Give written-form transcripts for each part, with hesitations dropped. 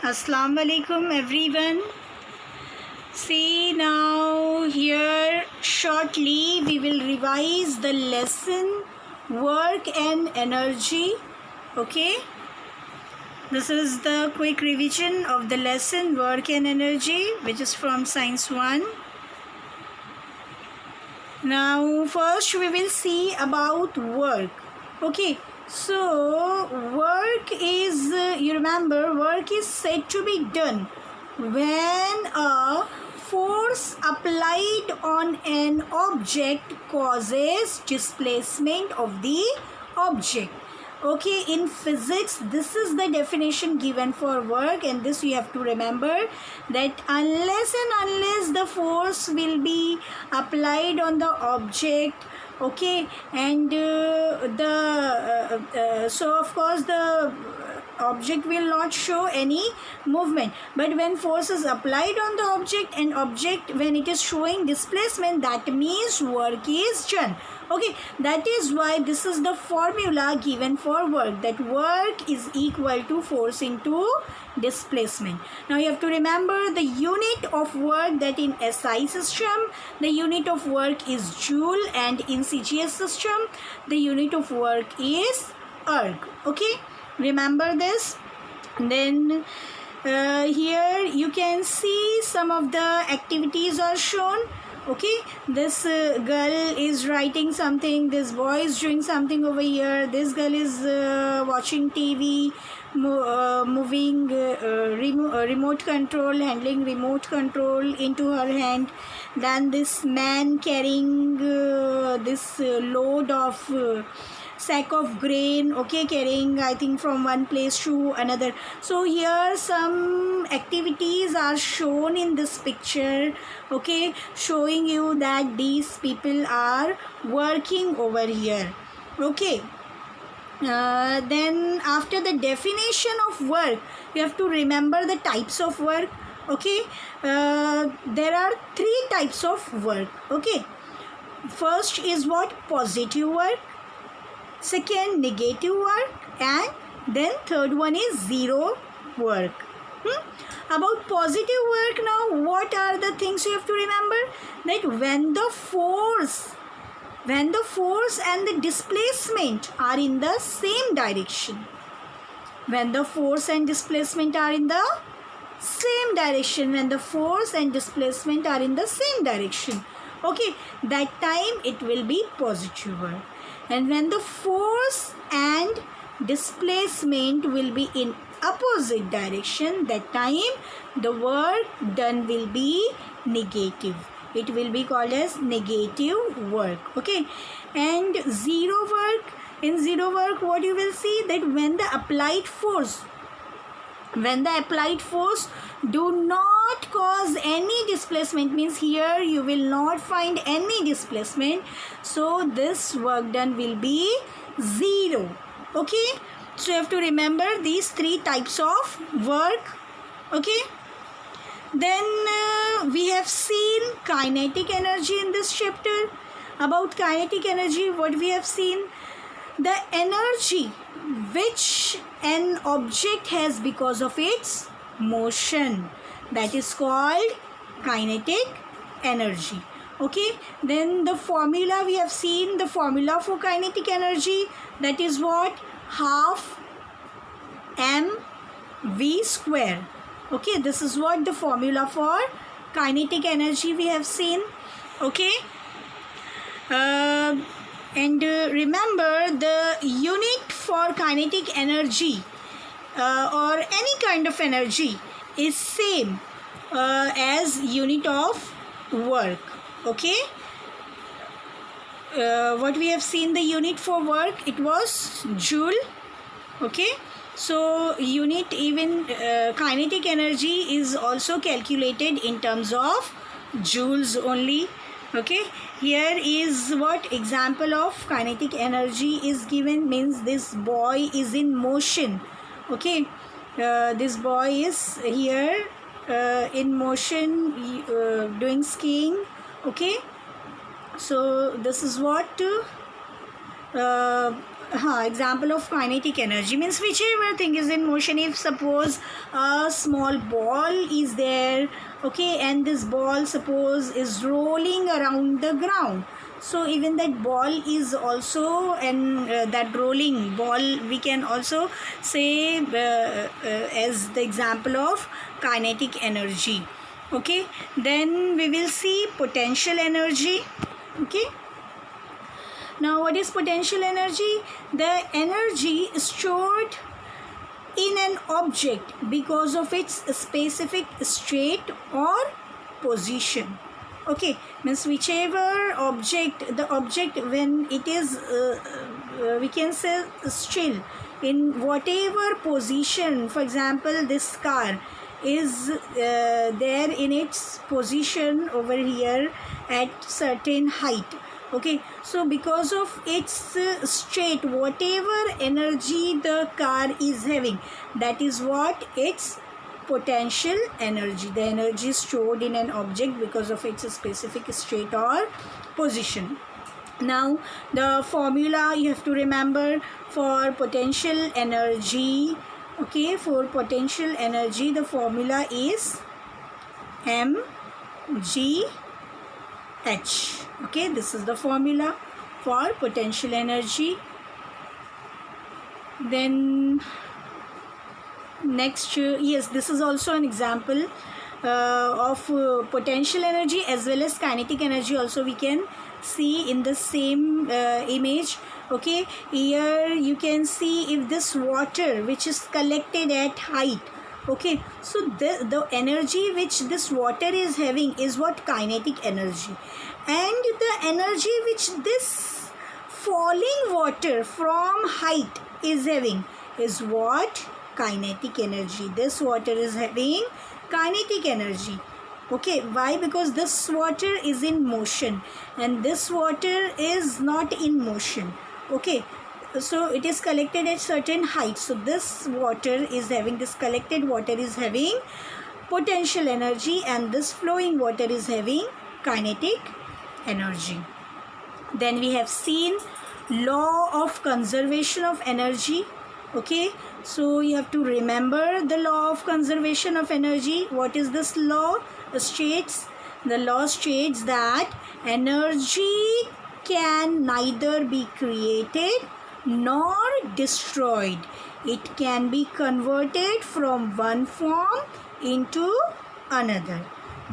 Assalamu alaikum everyone. See, now here shortly we will revise the lesson work and energy. Okay, this is the quick revision of the lesson work and energy, which is from science 1. Now first we will see about work. Okay, so work is, you remember, work is said to be done when a force applied on an object causes displacement of the object. Okay, in physics this is the definition given for work, and this you have to remember, that unless the force will be applied on the object, okay, and so of course the object will not show any movement, but when force is applied on the object and object when it is showing displacement, that means work is done. Okay, that is why this is the formula given for work, that work is equal to force into displacement. Now you have to remember the unit of work, that in SI system the unit of work is joule, and in CGS system the unit of work is erg. Okay, remember this. Then here you can see some of the activities are shown. Okay, this girl is writing something, this boy is doing something over here, this girl is watching TV, moving remote control, handling remote control into her hand. Then this man carrying this load of sack of grain, okay, carrying I think from one place to another. So here some activities are shown in this picture, okay, showing you that these people are working over here. Okay, then after the definition of work, you have to remember the types of work. Okay, there are 3 types of work. Okay, first is what? Positive work, second negative work, and then third one is zero work. About positive work, now what are the things you have to remember? That when the force and the displacement are in the same direction, when the force and displacement are in the same direction, when the force and displacement are in the same direction, okay, that time it will be positive work. And when the force and displacement will be in opposite direction, that time the work done will be negative. It will be called as negative work. Okay, and zero work, in zero work what you will see, that when the applied force do not cause any displacement, means here you will not find any displacement, so this work done will be zero. Okay, so you have to remember these 3 types of work. Okay, then we have seen kinetic energy in this chapter. About kinetic energy, what we have seen, the energy which an object has because of its motion, that is called kinetic energy. Okay, then the formula we have seen, the formula for kinetic energy, that is what? Half mv square. Okay, this is what the formula for kinetic energy we have seen. Okay, and remember the unit for kinetic energy or any kind of energy is same as unit of work. Okay, what we have seen, the unit for work, it was joule. Okay, so unit, even kinetic energy is also calculated in terms of joules only. Okay, here is what example of kinetic energy is given, means this boy is in motion. Okay, this boy is here in motion, doing skiing. Okay, so this is what example of kinetic energy means whichever thing is in motion. If suppose a small ball is there, okay, and this ball suppose is rolling around the ground, so even that ball is also, and that rolling ball we can also say as the example of kinetic energy. Okay, then we will see potential energy. Okay, now what is potential energy? The energy stored in an object because of its specific state or position. Okay, means whichever object, the object when it is we can say still in whatever position. For example, this car is there in its position over here at certain height. Okay, so because of its state, whatever energy the car is having, that is what its potential energy, the energy stored in an object because of its specific state or position. Now the formula you have to remember for potential energy. Okay, for potential energy the formula is mgh. Okay, this is the formula for potential energy. Then next, yes, this is also an example of potential energy as well as kinetic energy also we can see in the same image. Okay, here you can see if this water which is collected at height, okay, so the energy which this water is having is what? Kinetic energy. And the energy which this falling water from height is having is what? Kinetic energy. This water is having kinetic energy. Okay, why? Because this water is in motion and this water is not in motion. Okay, so it is collected at certain height, so this water is having, this collected water is having potential energy and this flowing water is having kinetic energy. Then we have seen law of conservation of energy. Okay, so you have to remember the law of conservation of energy. What is this law? The law states that energy can neither be created nor destroyed. It can be converted from one form into another.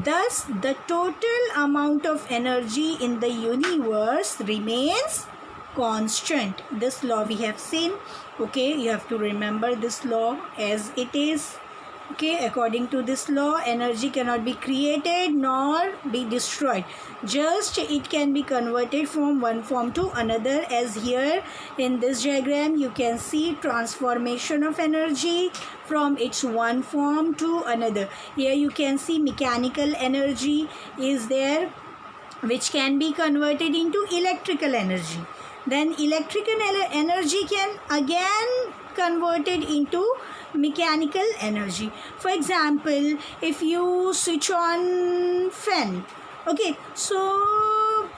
Thus, the total amount of energy in the universe remains constant. This law we have seen. Okay, you have to remember this law as it is. Okay, according to this law, energy cannot be created nor be destroyed. Just it can be converted from one form to another, as here in this diagram you can see transformation of energy from its one form to another. Here you can see mechanical energy is there which can be converted into electrical energy. Then electrical energy can again converted into mechanical energy. For example, if you switch on fan, okay, so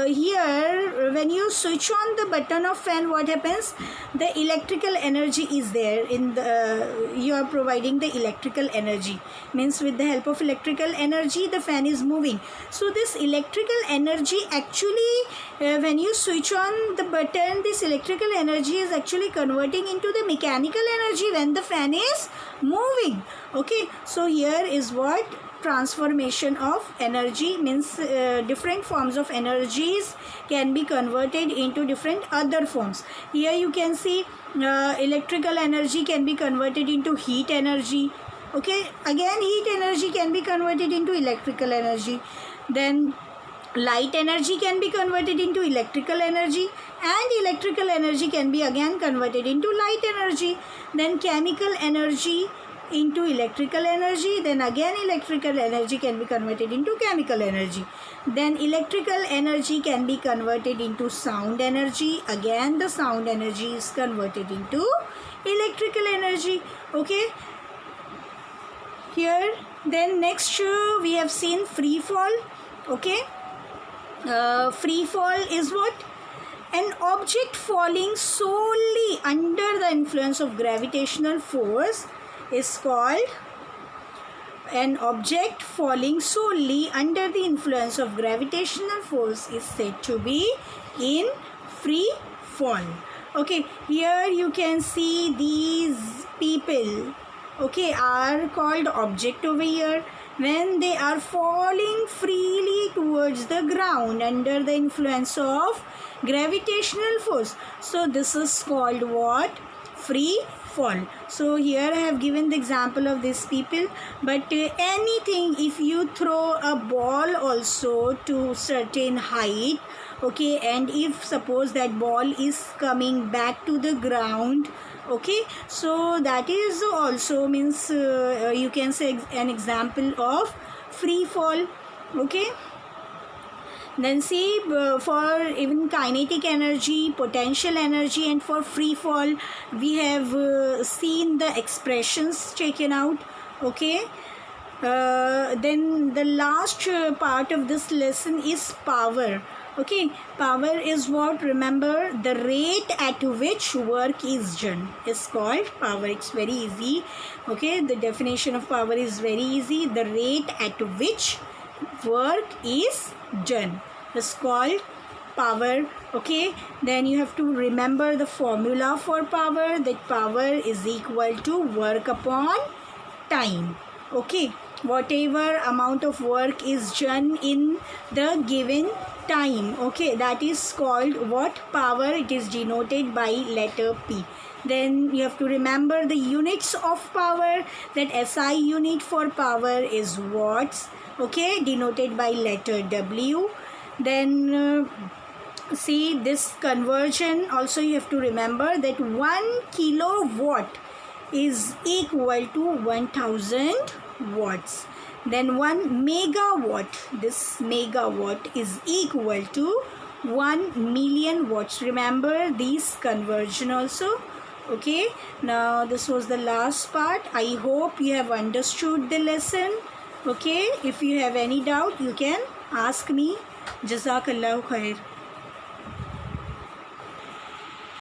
here when you switch on the button of fan, what happens? The electrical energy is there in the you are providing the electrical energy, means with the help of electrical energy the fan is moving. So this electrical energy actually when you switch on the button, this electrical energy is actually converting into the mechanical energy when the fan is moving. Okay, so here is what transformation of energy means. Different forms of energies can be converted into different other forms. Here you can see electrical energy can be converted into heat energy. Okay, again heat energy can be converted into electrical energy. Then light energy can be converted into electrical energy, and electrical energy can be again converted into light energy. Then chemical energy into electrical energy, then again electrical energy can be converted into chemical energy. Then electrical energy can be converted into sound energy, again the sound energy is converted into electrical energy. Okay, here then next we have seen free fall. Okay, free fall is what? An object falling solely under the influence of gravitational force is called an object falling solely under the influence of gravitational force is said to be in free fall. Okay, here you can see these people, okay, are called object over here when they are falling freely towards the ground under the influence of gravitational force. So this is called what? Free fall. So here I have given the example of these people, but anything, if you throw a ball also to certain height, okay, and if suppose that ball is coming back to the ground, okay, so that is also means you can say an example of free fall. Okay, then see, for even kinetic energy, potential energy, and for free fall, we have seen the expressions taken out. Okay, then the last part of this lesson is power. Okay, power is what? Remember, the rate at which work is done is called power. It's very easy. Okay, the definition of power is very easy. The rate at which work is done is called power. Okay, then you have to remember the formula for power, that power is equal to work upon time. Okay, whatever amount of work is done in the given time, okay, that is called what? Power. It is denoted by letter P. Then you have to remember the units of power, that SI unit for power is watts, okay, denoted by letter W. Then see this conversion also you have to remember, that 1 kilowatt is equal to 1000 watts. Then 1 megawatt, this megawatt is equal to 1 million watts. Remember these conversion also. Okay, now this was the last part. I hope you have understood the lesson. Okay, if you have any doubt, you can ask me. Jazakallahu khair.